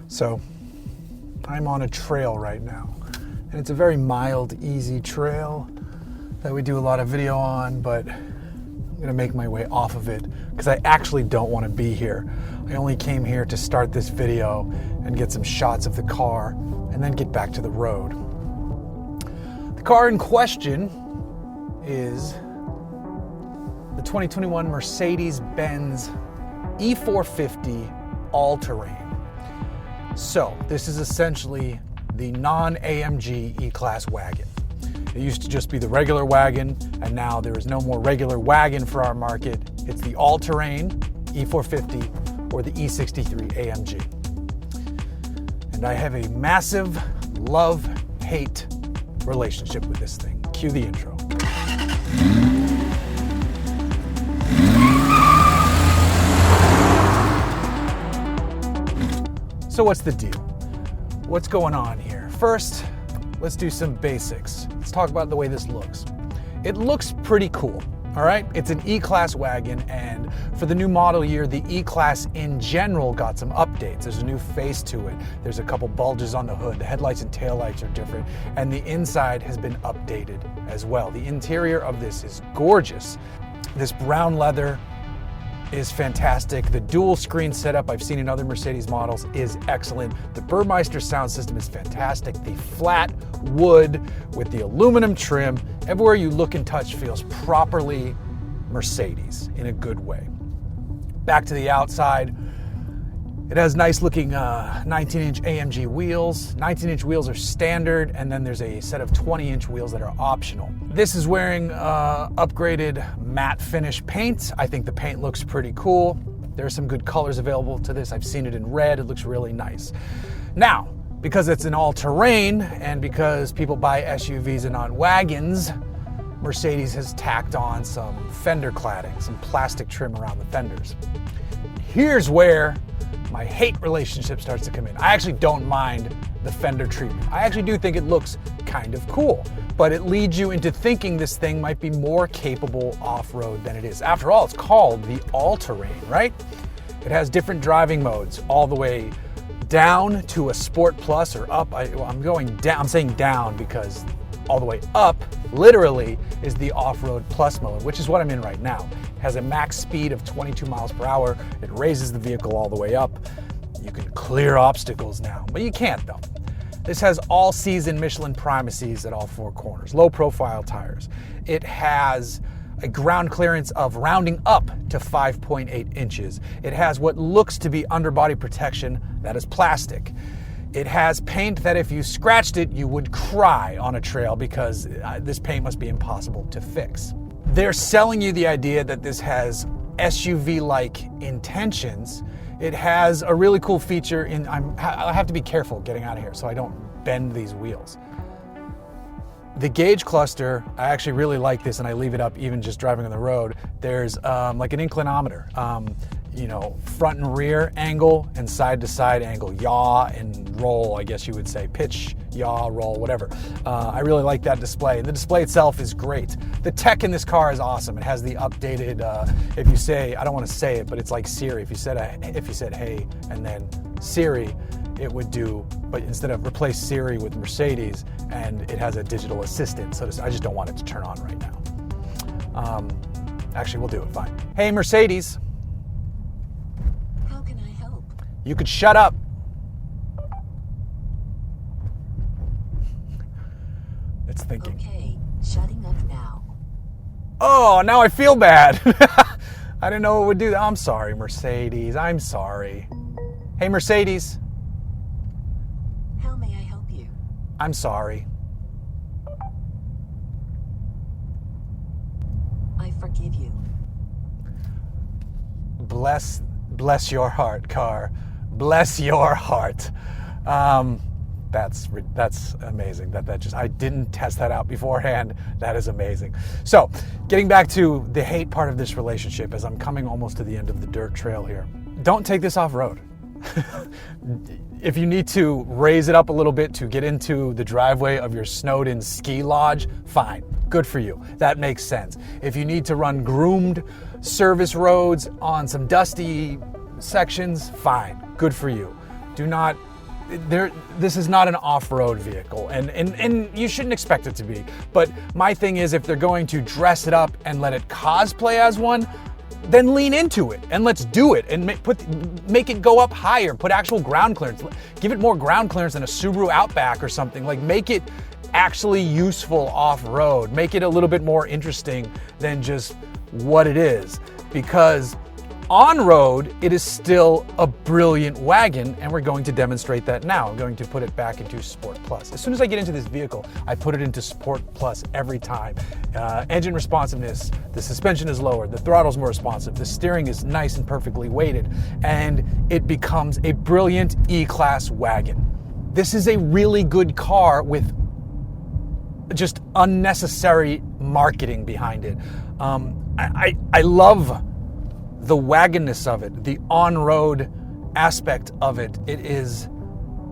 So I'm on a trail right now, and it's a very mild, easy trail that we do a lot of video on, but I'm gonna make my way off of it because I actually don't want to be here. I only came here to start this video and get some shots of the car and then get back to the road. The car in question is the 2021 Mercedes-Benz E450 All-Terrain. So this is essentially the non-AMG E-Class wagon. It used to just be the regular wagon, and now there is no more regular wagon for our market. It's the All-Terrain E450 or the E63 AMG. And I have a massive love-hate relationship with this thing. Cue the intro. So what's the deal? What's going on here? First, let's do some basics. Let's talk about the way this looks. It looks pretty cool, all right? It's an E-Class wagon, and for the new model year, the E-Class in general got some updates. There's a new face to it. There's a couple bulges on the hood. The headlights and taillights are different, and the inside has been updated as well. The interior of this is gorgeous. This brown leather is fantastic. The dual screen setup I've seen in other Mercedes models is excellent. The Burmeister sound system is fantastic. The flat wood with the aluminum trim, everywhere you look and touch feels properly Mercedes in a good way. Back to the outside, it has nice looking 19-inch AMG wheels. 19-inch wheels are standard, and then there's a set of 20-inch wheels that are optional. This is wearing upgraded matte finish paint. I think the paint looks pretty cool. There are some good colors available to this. I've seen it in red. It looks really nice. Now, because it's an all-terrain and because people buy SUVs and not wagons, Mercedes has tacked on some fender cladding, some plastic trim around the fenders. Here's where my hate relationship starts to come in. I actually don't mind the fender treatment. I actually do think it looks kind of cool, but it leads you into thinking this thing might be more capable off-road than it is. After all, it's called the All-Terrain, right? It has different driving modes, all the way down to a Sport Plus or up. I'm going down, I'm saying down because all the way up literally is the off-road plus mode, which is what I'm in right now. It has a max speed of 22 miles per hour. It raises the vehicle all the way up. You can clear obstacles now, but you can't though. This has all-season Michelin primacies at all four corners, low-profile tires. It has a ground clearance of rounding up to 5.8 inches. It has what looks to be underbody protection that is plastic. It has paint that if you scratched it, you would cry on a trail because this paint must be impossible to fix. They're selling you the idea that this has SUV-like intentions. It has a really cool feature in, I have to be careful getting out of here so I don't bend these wheels. The gauge cluster, I actually really like this, and I leave it up even just driving on the road. There's like an inclinometer. You know, front and rear angle and side to side angle, yaw and roll, I guess you would say, pitch, yaw, roll, whatever. I really like that display. The display itself is great. The tech in this car is awesome. It has the updated, if you say, I don't want to say it, but it's like Siri. If you said hey and then Siri, it would do, but instead of replace Siri with Mercedes, and it has a digital assistant. So I just don't want it to turn on right now. Actually, we'll do it, fine. Hey, Mercedes. You could shut up. It's thinking. Okay, shutting up now. Oh, now I feel bad. I didn't know it would do that. I'm sorry, Mercedes. I'm sorry. Hey, Mercedes. How may I help you? I'm sorry. I forgive you. Bless your heart, car. Bless your heart. That's amazing. I didn't test that out beforehand. That is amazing. So, getting back to the hate part of this relationship, as I'm coming almost to the end of the dirt trail here. Don't take this off-road. If you need to raise it up a little bit to get into the driveway of your snowed-in ski lodge, fine. Good for you. That makes sense. If you need to run groomed service roads on some dusty sections, fine. Good for you. Do not this is not an off-road vehicle, and you shouldn't expect it to be. But my thing is, if they're going to dress it up and let it cosplay as one, then lean into it and let's do it and make it go up higher. Put actual ground clearance. Give it more ground clearance than a Subaru Outback or something. Like, make it actually useful off-road. Make it a little bit more interesting than just what it is. Because on-road, it is still a brilliant wagon, and we're going to demonstrate that now. I'm going to put it back into Sport Plus. As soon as I get into this vehicle, I put it into Sport Plus every time. Engine responsiveness, the suspension is lower, the throttle's more responsive, the steering is nice and perfectly weighted, and it becomes a brilliant E-Class wagon. This is a really good car with just unnecessary marketing behind it. I love the wagonness of it, the on-road aspect of it. It is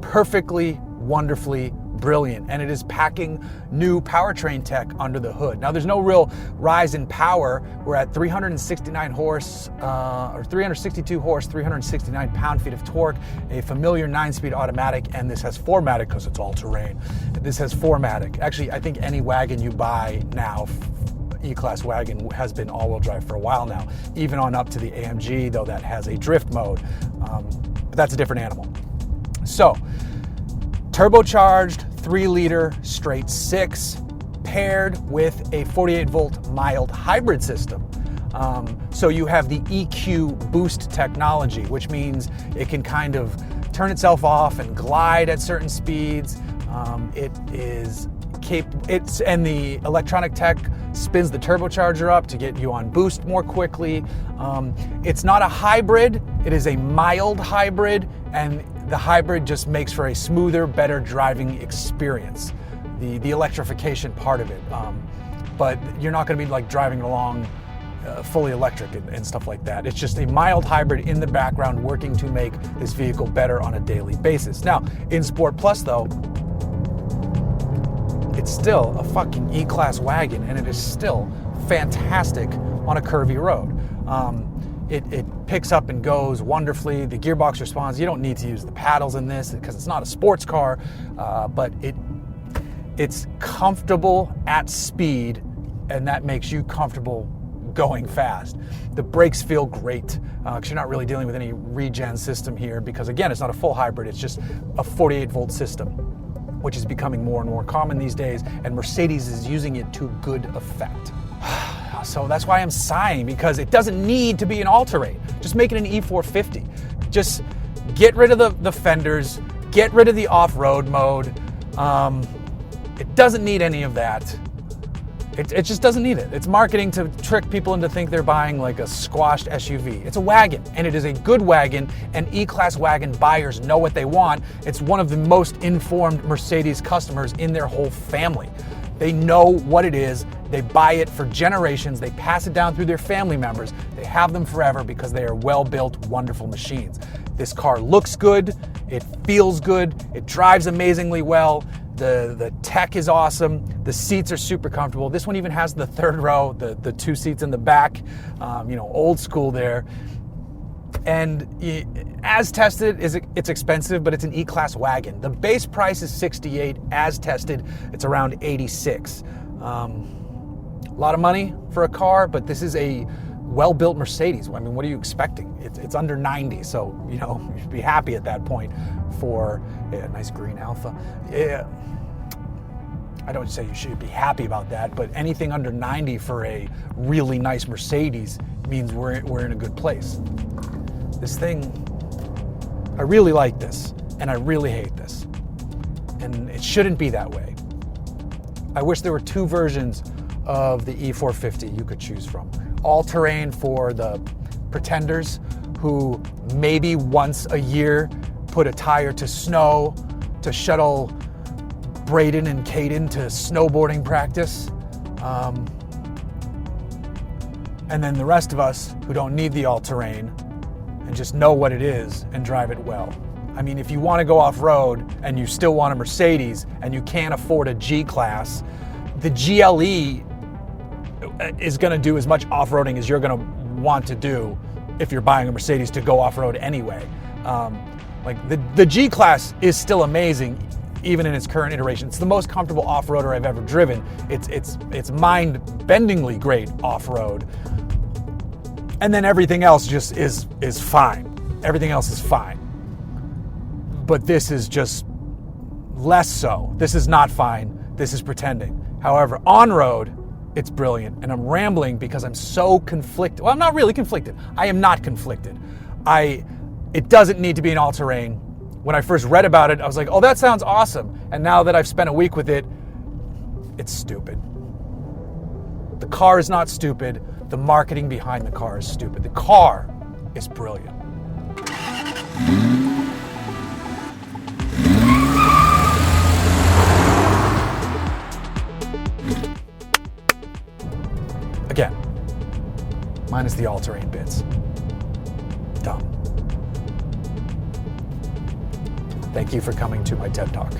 perfectly, wonderfully brilliant, and it is packing new powertrain tech under the hood. Now, there's no real rise in power. We're at 369 horse, or 362 horse, 369 pound-feet of torque, a familiar 9-speed automatic, and this has 4MATIC because it's all-terrain. This has 4MATIC. Actually, I think any wagon you buy now, E-Class wagon, has been all-wheel drive for a while now, even on up to the AMG, though that has a drift mode, but that's a different animal. So, turbocharged 3-liter straight 6 paired with a 48-volt mild hybrid system. So you have the EQ boost technology, which means it can kind of turn itself off and glide at certain speeds. And the electronic tech spins the turbocharger up to get you on boost more quickly. It's not a hybrid, it is a mild hybrid, and the hybrid just makes for a smoother, better driving experience. The electrification part of it. But you're not going to be like driving along fully electric and stuff like that. It's just a mild hybrid in the background working to make this vehicle better on a daily basis. Now, in Sport Plus though, it's still a fucking E-Class wagon, and it is still fantastic on a curvy road. It picks up and goes wonderfully. The gearbox responds. You don't need to use the paddles in this because it's not a sports car, but it's comfortable at speed, and that makes you comfortable going fast. The brakes feel great because you're not really dealing with any regen system here because, again, it's not a full hybrid. It's just a 48-volt system, which is becoming more and more common these days, and Mercedes is using it to good effect. So that's why I'm sighing, because it doesn't need to be an all-terrain. Just make it an E450. Just get rid of the fenders, get rid of the off-road mode. It doesn't need any of that. It just doesn't need it. It's marketing to trick people into think they're buying like a squashed SUV. It's a wagon, and it is a good wagon, and E-Class wagon buyers know what they want. It's one of the most informed Mercedes customers in their whole family. They know what it is. They buy it for generations. They pass it down through their family members. They have them forever because they are well-built, wonderful machines. This car looks good. It feels good. It drives amazingly well. The tech is awesome. The seats are super comfortable. This one even has the third row, the 2 seats in the back, old school there. And as tested, it's expensive, but it's an E-Class wagon. The base price is $68. As tested, it's around $86. A lot of money for a car, but this is a well-built Mercedes. I mean, what are you expecting? It's under 90, so you should be happy at that point for a nice green Alpha. Yeah, I don't say you should be happy about that, but anything under 90 for a really nice Mercedes means we're in a good place. This thing, I really like this, and I really hate this. And it shouldn't be that way. I wish there were 2 versions of the E450 you could choose from. All-terrain for the pretenders who maybe once a year put a tire to snow to shuttle Braden and Caden to snowboarding practice. And then the rest of us who don't need the all-terrain and just know what it is and drive it well. I mean, if you want to go off-road and you still want a Mercedes and you can't afford a G-Class, the GLE is going to do as much off-roading as you're going to want to do if you're buying a Mercedes to go off-road anyway. Like the G-Class is still amazing, even in its current iteration. It's the most comfortable off-roader I've ever driven. It's mind-bendingly great off-road. And then everything else just is fine. Everything else is fine. But this is just less so. This is not fine. This is pretending. However, on-road, it's brilliant. And I'm rambling because I'm so conflicted. Well, I'm not really conflicted. I am not conflicted. It doesn't need to be an all-terrain. When I first read about it, I was like, oh, that sounds awesome. And now that I've spent a week with it, it's stupid. The car is not stupid. The marketing behind the car is stupid. The car is brilliant. Again, minus the all-terrain bits. Dumb. Thank you for coming to my TED Talk.